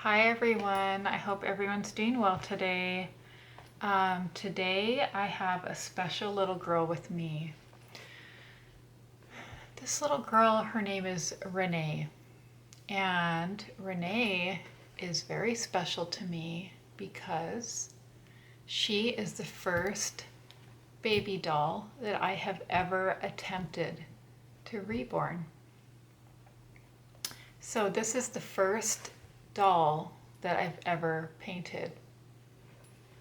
Hi everyone, I hope everyone's doing well today. Today I have a special little girl with me. This little girl, her name is Renee, and Renee is very special to me because she is the first baby doll that I have ever attempted to reborn. So this is the first doll that I've ever painted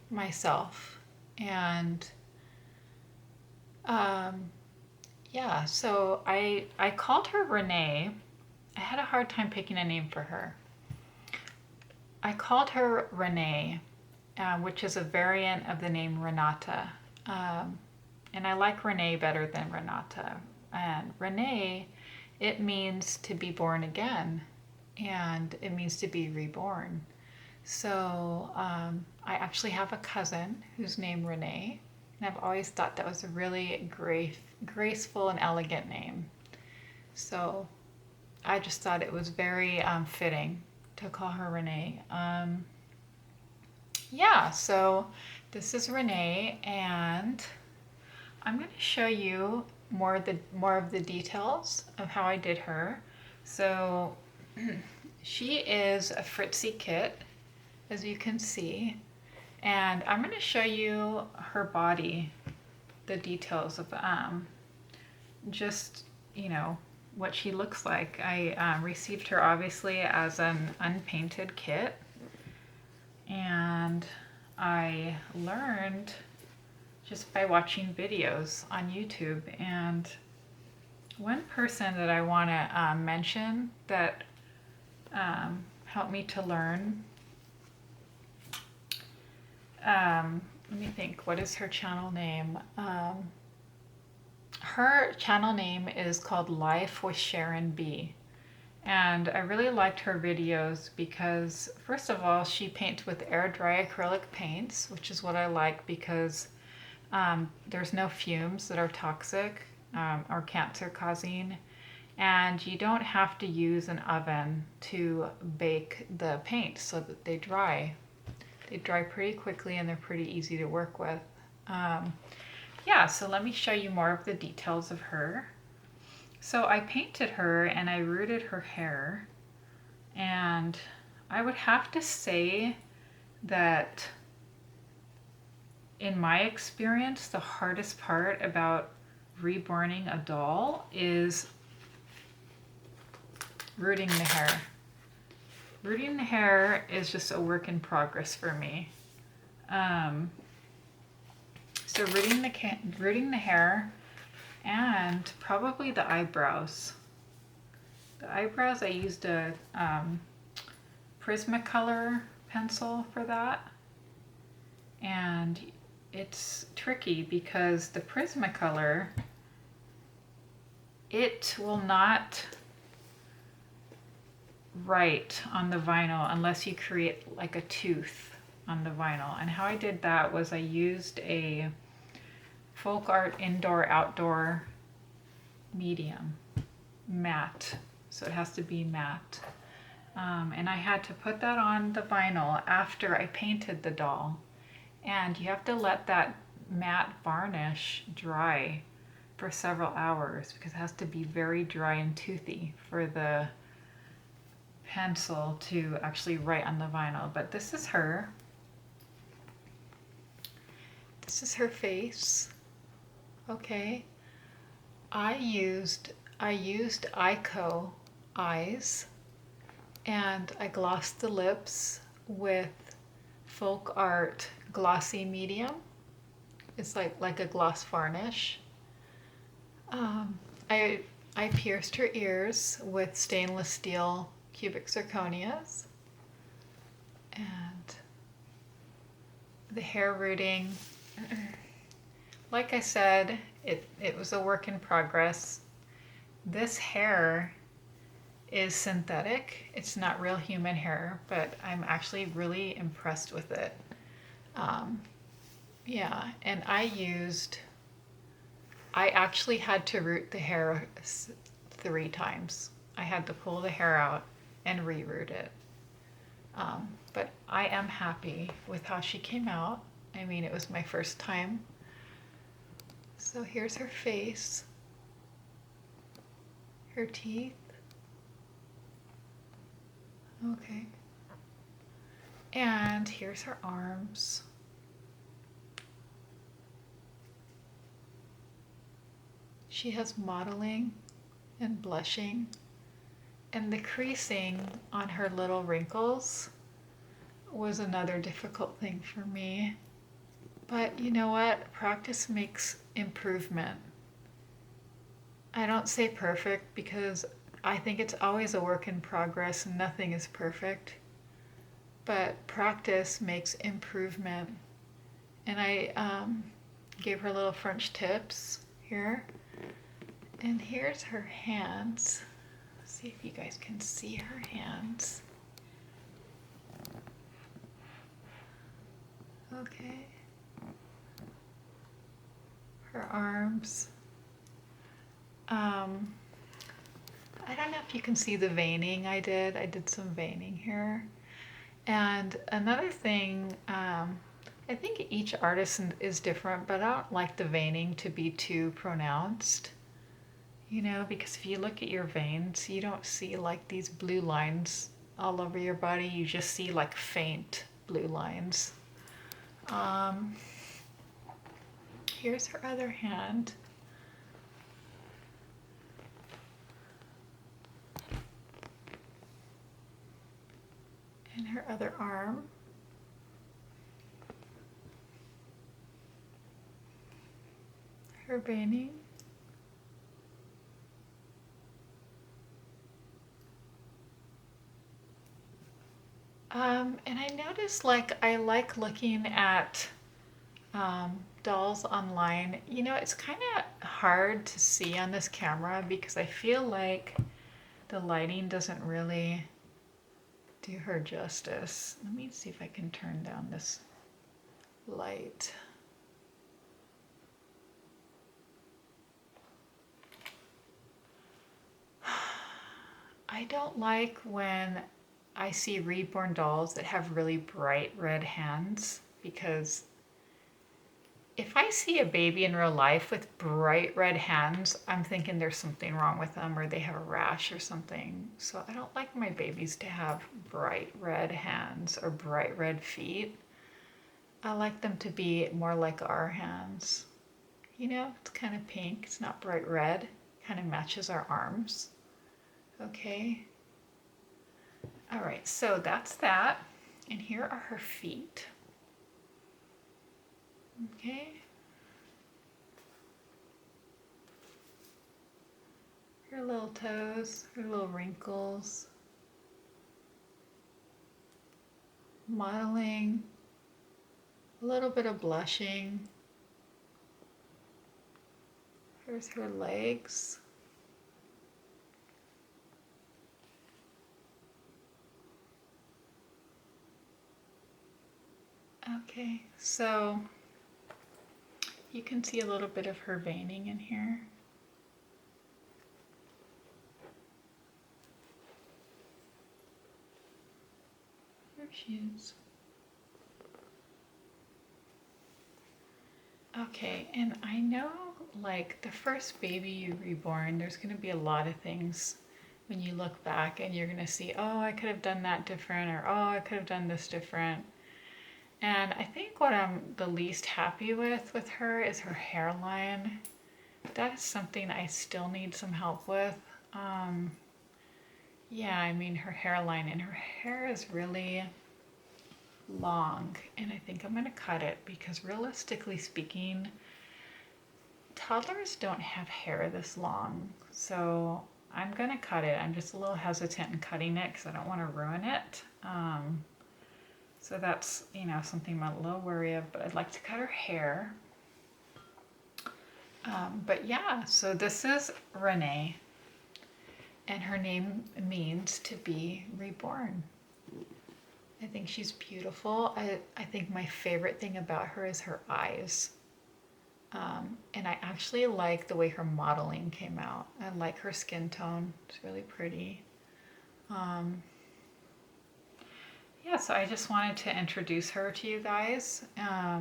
myself. And um, yeah, so I called her Renee. I had a hard time picking a name for her. I called her Renee, which is a variant of the name Renata. Um, and I like Renee better than Renata. And Renee, it means to be born again, and it means to be reborn. So I actually have a cousin who's named Renee, and I've always thought that was a really graceful and elegant name. So I just thought it was very fitting to call her Renee. Yeah, so this is Renee, and I'm going to show you more of the details of how I did her. So she is a Fritzi kit, as you can see, and I'm going to show you her body, the details of just what she looks like. I received her obviously as an unpainted kit, and I learned just by watching videos on YouTube. And one person that I want to mention that helped me to learn, let me think, what is her channel name? Her channel name is called Life with Sharon B. And I really liked her videos because, first of all, she paints with air dry acrylic paints, which is what I like because there's no fumes that are toxic or cancer causing, and you don't have to use an oven to bake the paints so that they dry. They dry pretty quickly and they're pretty easy to work with. Yeah, so let me show you more of the details of her. So I painted her and I rooted her hair, and I would have to say that in my experience, the hardest part about reborning a doll is rooting the hair. Rooting the hair is just a work in progress for me. So rooting the hair and probably the eyebrows. The eyebrows, I used a Prismacolor pencil for that. And it's tricky because the Prismacolor, it will not write on the vinyl unless you create like a tooth on the vinyl. And how I did that was I used a folk art indoor outdoor medium, matte, so it has to be matte. And I had to put that on the vinyl after I painted the doll. And you have to let that matte varnish dry for several hours because it has to be very dry and toothy for the pencil to actually write on the vinyl. But this is her. This is her face. Okay. I used Ico eyes, and I glossed the lips with folk art glossy medium. It's like a gloss varnish. I pierced her ears with stainless steel cubic zirconias, and the hair rooting, like I said, it was a work in progress. This hair is synthetic. It's not real human hair, but I'm actually really impressed with it. Yeah, and I actually had to root the hair 3 times. I had to pull the hair out and reroot it. But I am happy with how she came out. I mean, it was my first time. So here's her face, her teeth. Okay. And here's her arms. She has modeling and blushing, and the creasing on her little wrinkles was another difficult thing for me. But you know what? Practice makes improvement. I don't say perfect because I think it's always a work in progress and nothing is perfect. But practice makes improvement. And I gave her little French tips here. And here's her hands. Let's see if you guys can see her hands. Okay. Her arms. I don't know if you can see the veining I did. I did some veining here. And another thing, I think each artist is different, but I don't like the veining to be too pronounced. You know, because if you look at your veins, you don't see like these blue lines all over your body. You just see like faint blue lines. Here's her other hand. And her other arm. Her veining. And I noticed like I like looking at dolls online. You know, it's kind of hard to see on this camera because I feel like the lighting doesn't really do her justice. Let me see if I can turn down this light. I don't like when I see reborn dolls that have really bright red hands, because if I see a baby in real life with bright red hands, I'm thinking there's something wrong with them or they have a rash or something. So I don't like my babies to have bright red hands or bright red feet. I like them to be more like our hands. You know, it's kind of pink, it's not bright red, kind of matches our arms. Okay. All right, so that's that. And here are her feet. Okay. Her little toes, her little wrinkles. Modeling. A little bit of blushing. Here's her legs. Okay, so you can see a little bit of her veining in here. There she is. Okay, and I know like the first baby you reborn, there's going to be a lot of things when you look back and you're going to see, oh, I could have done that different, or oh, I could have done this different. And I think what I'm the least happy with her is her hairline. That is something I still need some help with. Yeah, I mean her hairline, and her hair is really long, and I think I'm gonna cut it because realistically speaking, toddlers don't have hair this long. So I'm gonna cut it. I'm just a little hesitant in cutting it because I don't want to ruin it. So that's, you know, something I'm a little wary of, but I'd like to cut her hair. But yeah, so this is Renee, and her name means to be reborn. I think she's beautiful. I think my favorite thing about her is her eyes. And I actually like the way her modeling came out. I like her skin tone. It's really pretty. Yeah, so I just wanted to introduce her to you guys. I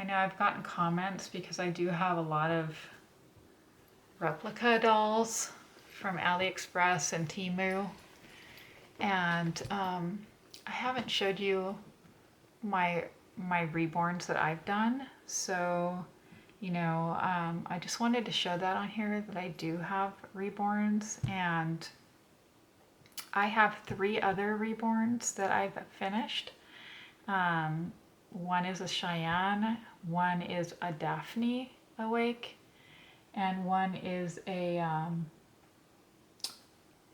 know I've gotten comments because I do have a lot of replica dolls from AliExpress and Temu. And I haven't showed you my reborns that I've done. So, I just wanted to show that on here that I do have reborns, and I have 3 other reborns that I've finished. One is a Cheyenne, one is a Daphne awake, and one is a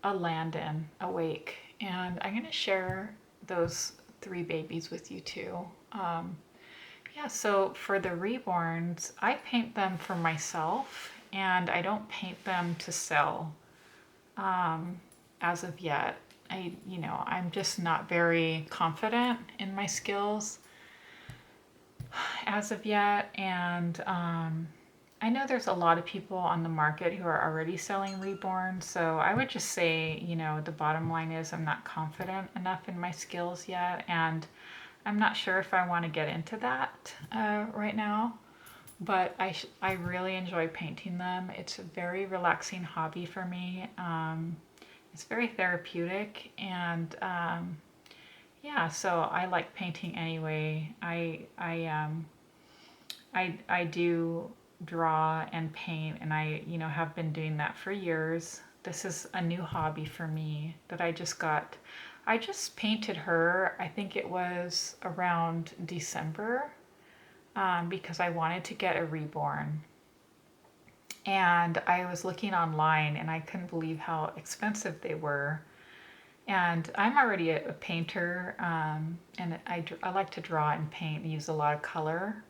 Landon awake. And I'm going to share those 3 babies with you too. Yeah, so for the reborns, I paint them for myself, and I don't paint them to sell as of yet. I'm just not very confident in my skills as of yet, and I know there's a lot of people on the market who are already selling reborns, so I would just say, the bottom line is I'm not confident enough in my skills yet, and I'm not sure if I want to get into that right now, but I really enjoy painting them. It's a very relaxing hobby for me. It's very therapeutic, and yeah, so I like painting anyway. I do draw and paint, and I have been doing that for years. This is a new hobby for me that I just got. I just painted her, I think it was around December, because I wanted to get a reborn. And I was looking online and I couldn't believe how expensive they were. And I'm already a painter, and I like to draw and paint and use a lot of color.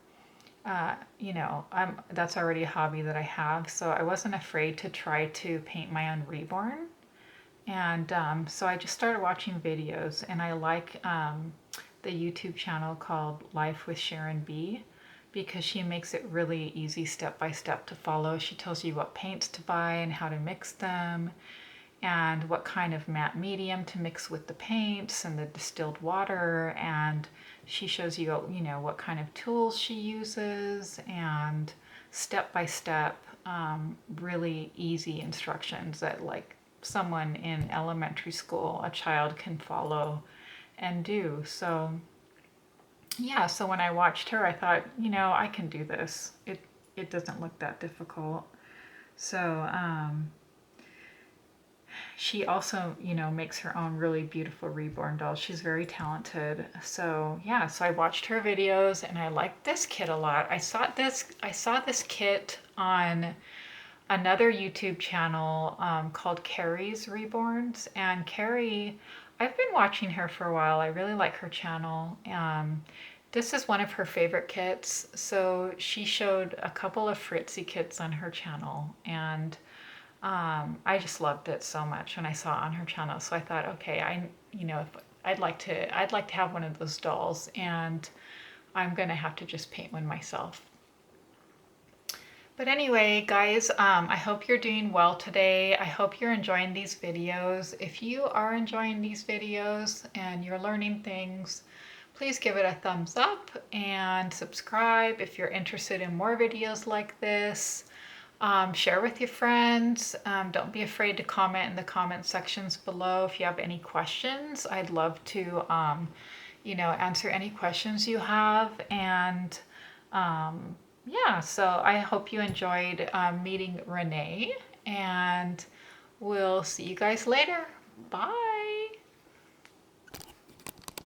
That's already a hobby that I have, so I wasn't afraid to try to paint my own reborn. And so I just started watching videos, and I like the YouTube channel called Life with Sharon B, because she makes it really easy step by step to follow. She tells you what paints to buy and how to mix them, and what kind of matte medium to mix with the paints and the distilled water, and she shows you, what kind of tools she uses, and step by step, really easy instructions that like someone in elementary school, a child can follow and do. So yeah, so when I watched her, I thought, I can do this. It doesn't look that difficult. So she also, makes her own really beautiful reborn dolls. She's very talented. So yeah, so I watched her videos and I liked this kit a lot. I saw this kit on another YouTube channel called Carrie's Reborns. And Carrie, I've been watching her for a while. I really like her channel. This is one of her favorite kits. So she showed a couple of Fritzi kits on her channel, and I just loved it so much when I saw it on her channel. So I thought, okay, I'd like to have one of those dolls, and I'm gonna have to just paint one myself. But anyway, guys, I hope you're doing well today. I hope you're enjoying these videos. If you are enjoying these videos and you're learning things, please give it a thumbs up and subscribe if you're interested in more videos like this. Share with your friends. Don't be afraid to comment in the comment sections below if you have any questions. I'd love to, answer any questions you have. And yeah, so I hope you enjoyed meeting Renee, and we'll see you guys later. Bye.